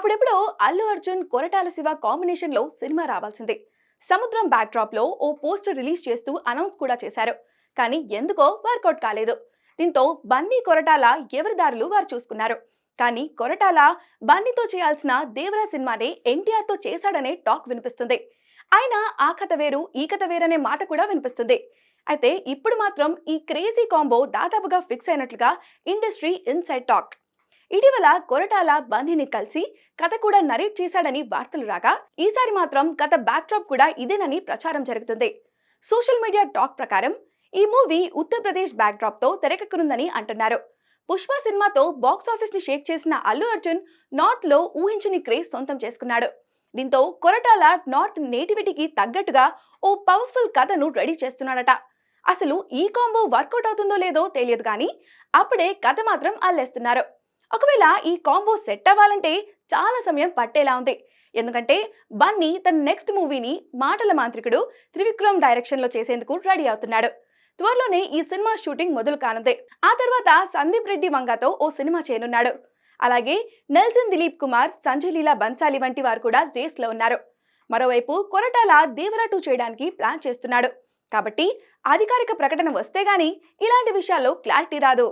అప్పుడెప్పుడో అల్లు అర్జున్ కొరటాల శివ కాంబినేషన్ లో సినిమా రావాల్సింది. సముద్రం బ్యాక్ డ్రాప్ లో ఓ పోస్టర్ రిలీజ్ చేస్తూ అనౌన్స్ కూడా చేశారు. కానీ ఎందుకో వర్కౌట్ కాలేదు. దీంతో బన్నీ కొరటాల ఎవరి దారులు వారు చూసుకున్నారు. కానీ కొరటాల బన్నీతో చేయాల్సిన దేవరా సినిమానే ఎన్టీఆర్ తో చేశాడనే టాక్ వినిపిస్తుంది. ఆయన ఆ కథ వేరు ఈ కథ వేరనే మాట కూడా వినిపిస్తుంది. అయితే ఇప్పుడు మాత్రం ఈ క్రేజీ కాంబో దాదాపుగా ఫిక్స్ అయినట్లుగా ఇండస్ట్రీ ఇన్సైడ్ టాక్. ఇటీవల కొరటాల బన్నీని కలిసి కథ కూడా నరేట్ చేశాడని వార్తలు రాగా, ఈసారి మాత్రం కథ బ్యాక్ డ్రాప్ కూడా ఇదేనని ప్రచారం జరుగుతుంది. సోషల్ మీడియా టాక్ ప్రకారం ఈ మూవీ ఉత్తరప్రదేశ్ బ్యాక్ డ్రాప్ తో తెరకెక్కనుందని అంటున్నారు. పుష్ప సినిమాతో బాక్స్ ఆఫీస్ ని షేక్ చేసిన అల్లు అర్జున్ నార్త్ లో ఊహించని క్రేజ్ సొంతం చేసుకున్నాడు. దీంతో కొరటాల నార్త్ నేటివిటీకి తగ్గట్టుగా ఓ పవర్ఫుల్ కథను రెడీ చేస్తున్నాడట. అసలు ఈ కాంబో వర్కౌట్ అవుతుందో లేదో తెలియదు కానీ అప్పుడే కథ మాత్రం అల్లేస్తున్నారు. ఒకవేళ ఈ కాంబో సెట్ అవ్వాలంటే చాలా సమయం పట్టేలా ఉంది. ఎందుకంటే బన్నీ తన నెక్స్ట్ మూవీని మాటల మాంత్రికుడు త్రివిక్రమ్ డైరెక్షన్ లో చేసేందుకు రెడీ అవుతున్నాడు. త్వరలోనే ఈ సినిమా షూటింగ్ మొదలు కానుంది. ఆ తర్వాత సందీప్ రెడ్డి వంగతో ఓ సినిమా చేయనున్నాడు. అలాగే నెల్సన్ దిలీప్ కుమార్, సంజయ్ లీలా బన్సాలి వంటి వారు కూడా రేస్ లో ఉన్నారు. మరోవైపు కొరటాల దేవరా 2 చేయడానికి ప్లాన్ చేస్తున్నాడు. కాబట్టి అధికారిక ప్రకటన వస్తే గానీ ఇలాంటి విషయాల్లో క్లారిటీ రాదు.